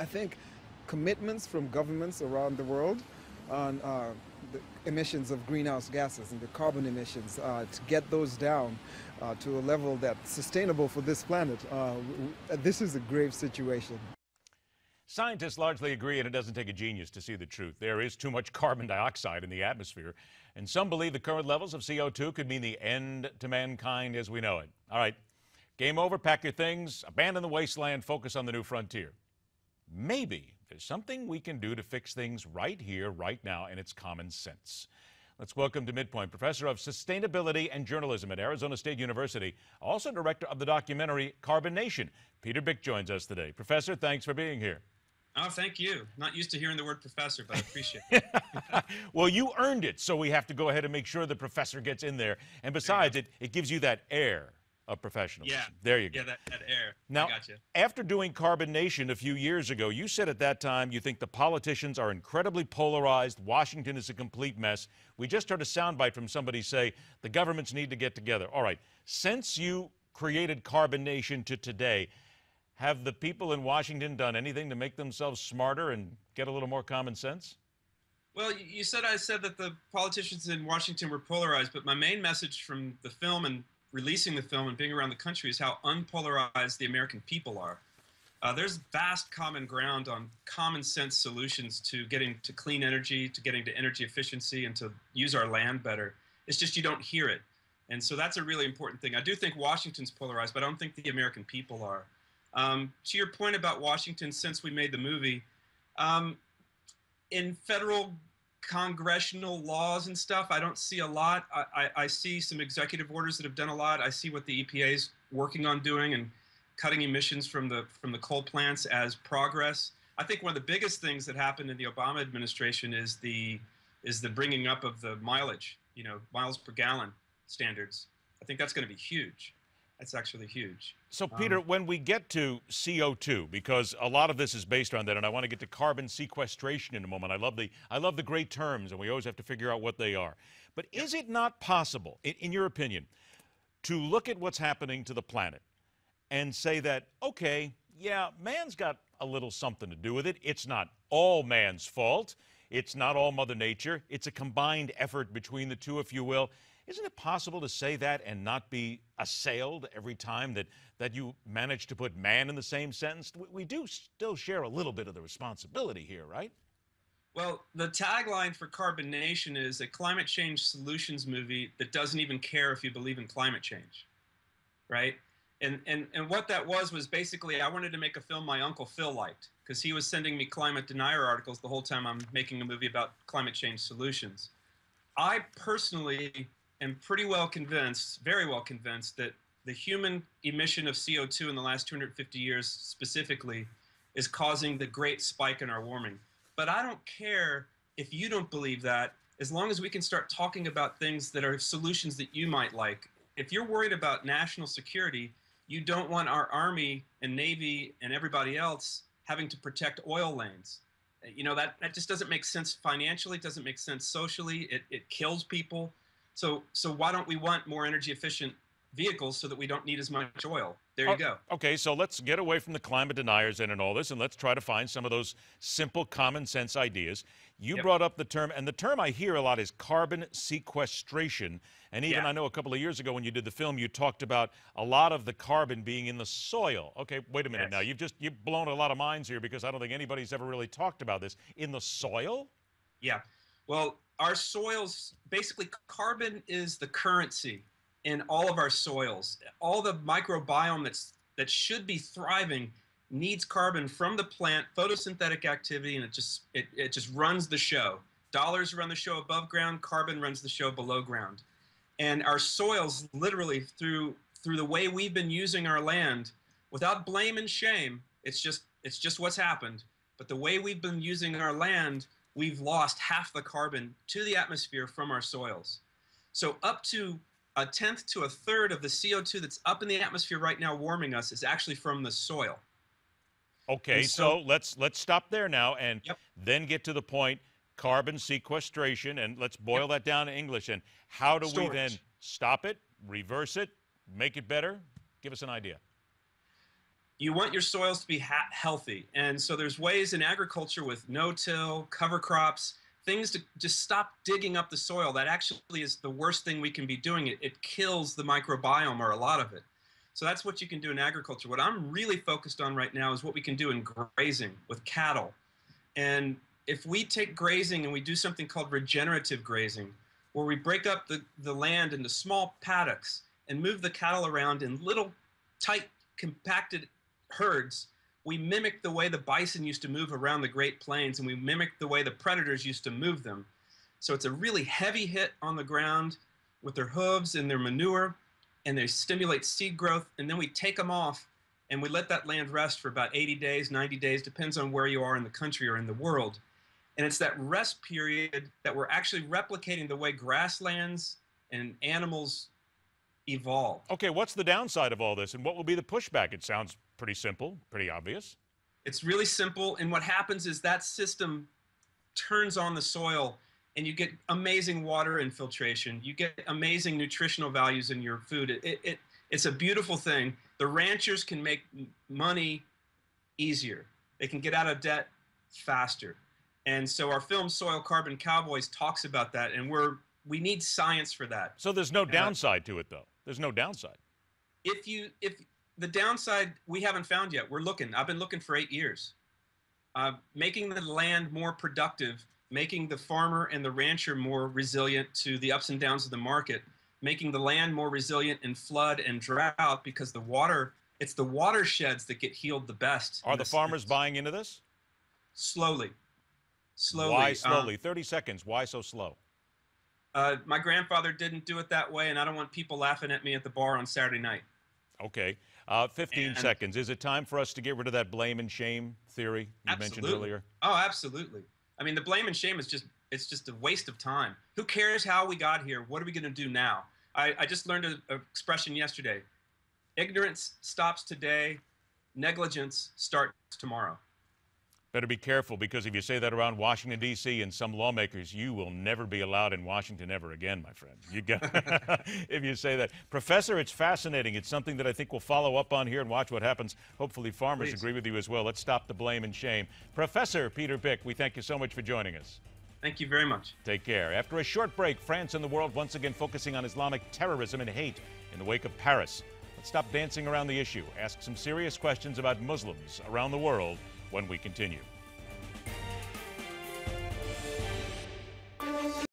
I think commitments from governments around the world on the emissions of greenhouse gases and the carbon emissions to get those down to a level that's sustainable for this planet. This is a grave situation. Scientists largely agree, and it doesn't take a genius to see the truth. There is too much carbon dioxide in the atmosphere, and some believe the current levels of CO2 could mean the end to mankind as we know it. All right, game over, pack your things, abandon the wasteland, focus on the new frontier. Maybe there's something we can do to fix things right here, right now, and it's common sense. Let's welcome to MidPoint, Professor of Sustainability and Journalism at Arizona State University, also director of the documentary Carbon Nation. Peter Byck joins us today. Professor, thanks for being here. Oh, thank you. Not used to hearing the word professor, but I appreciate it. Well, you earned it, so we have to go ahead and make sure the professor gets in there. And besides, it gives you that air of professionalism. Yeah. There you go. Yeah, that air. Now, I gotcha. After doing Carbon Nation a few years ago, you said at that time you think the politicians are incredibly polarized. Washington is a complete mess. We just heard a soundbite from somebody say the governments need to get together. All right. Since you created Carbon Nation to today, have the people in Washington done anything to make themselves smarter and get a little more common sense? Well, I said that the politicians in Washington were polarized, but my main message from the film and releasing the film and being around the country is how unpolarized the American people are. There's vast common ground on common sense solutions to getting to clean energy, to getting to energy efficiency, and to use our land better. It's just you don't hear it. And so that's a really important thing. I do think Washington's polarized, but I don't think the American people are. To your point about Washington, since we made the movie, in federal congressional laws and stuff, I don't see a lot. I see some executive orders that have done a lot. I see what the EPA is working on doing and cutting emissions from the coal plants as progress. I think one of the biggest things that happened in the Obama administration is the bringing up of the mileage, miles per gallon standards. I think that's going to be huge. That's actually huge. So, Peter, when we get to CO2, because a lot of this is based on that, and I want to get to carbon sequestration in a moment. I love the great terms, and we always have to figure out what they are. But is it not possible, in your opinion, to look at what's happening to the planet and say that, okay, yeah, man's got a little something to do with it. It's not all man's fault. It's not all Mother Nature. It's a combined effort between the two, if you will. Isn't it possible to say that and not be assailed every time that you manage to put man in the same sentence? We do still share a little bit of the responsibility here, right? Well, the tagline for Carbon Nation is a climate change solutions movie that doesn't even care if you believe in climate change, right? And what that was basically I wanted to make a film my Uncle Phil liked because he was sending me climate denier articles the whole time I'm making a movie about climate change solutions. I personally am pretty well convinced, very well convinced, that the human emission of CO2 in the last 250 years specifically is causing the great spike in our warming. But I don't care if you don't believe that, as long as we can start talking about things that are solutions that you might like. If you're worried about national security, you don't want our Army and Navy and everybody else having to protect oil lanes. That just doesn't make sense financially, it doesn't make sense socially, it kills people. So why don't we want more energy efficient vehicles so that we don't need as much oil? There you go. Okay, so let's get away from the climate deniers and all this, and let's try to find some of those simple common sense ideas. You brought up the term, and the term I hear a lot is carbon sequestration. And even I know a couple of years ago when you did the film, you talked about a lot of the carbon being in the soil. Okay, wait a minute now. You've blown a lot of minds here because I don't think anybody's ever really talked about this. In the soil? Yeah. Well, our soils, basically carbon is the currency in all of our soils. All the microbiome that should be thriving needs carbon from the plant, photosynthetic activity, and it just runs the show. Dollars run the show above ground, carbon runs the show below ground. And our soils, literally through the way we've been using our land, without blame and shame, it's just what's happened. But the way we've been using our land, we've lost half the carbon to the atmosphere from our soils. So up to a tenth to a third of the CO2 that's up in the atmosphere right now warming us is actually from the soil. Okay, so let's stop there now and then get to the point, carbon sequestration, and let's boil that down in English. And how do we then stop it, reverse it, make it better? Give us an idea. you want your soils to be healthy. And so there's ways in agriculture with no-till, cover crops, things to just stop digging up the soil. That actually is the worst thing we can be doing. It kills the microbiome, or a lot of it. So that's what you can do in agriculture. What I'm really focused on right now is what we can do in grazing with cattle. And if we take grazing and we do something called regenerative grazing, where we break up the land into small paddocks and move the cattle around in little, tight, compacted herds, we mimic the way the bison used to move around the Great Plains, and we mimic the way the predators used to move them. So it's a really heavy hit on the ground with their hooves and their manure, and they stimulate seed growth, and then we take them off and we let that land rest for about 80 days, 90 days, depends on where you are in the country or in the world. And it's that rest period that we're actually replicating the way grasslands and animals evolve. Okay, what's the downside of all this, and what will be the pushback? It sounds pretty simple, pretty obvious. It's really simple, and what happens is that system turns on the soil, and you get amazing water infiltration. You get amazing nutritional values in your food. It's a beautiful thing. The ranchers can make money easier. They can get out of debt faster. And so our film Soil Carbon Cowboys talks about that, and we need science for that. So there's no downside to it, though. There's no downside. If the downside we haven't found yet, we're looking. I've been looking for 8 years. Making the land more productive, making the farmer and the rancher more resilient to the ups and downs of the market, making the land more resilient in flood and drought, because it's the watersheds that get healed the best. Are the farmers buying into this? Slowly. Why slowly? 30 seconds. Why so slow? My grandfather didn't do it that way, and I don't want people laughing at me at the bar on Saturday night. Okay. 15 seconds. Is it time for us to get rid of that blame and shame theory you mentioned earlier? Oh, absolutely. I mean, the blame and shame is just a waste of time. Who cares how we got here? What are we going to do now? I just learned an expression yesterday. Ignorance stops today. Negligence starts tomorrow. Better be careful, because if you say that around Washington, D.C. and some lawmakers, you will never be allowed in Washington ever again, my friend. You got if you say that. Professor, it's fascinating. It's something that I think we'll follow up on here and watch what happens. Hopefully farmers agree with you as well. Let's stop the blame and shame. Professor Peter Byck, we thank you so much for joining us. Thank you very much. Take care. After a short break, France and the world once again focusing on Islamic terrorism and hate in the wake of Paris. Let's stop dancing around the issue. Ask some serious questions about Muslims around the world when we continue.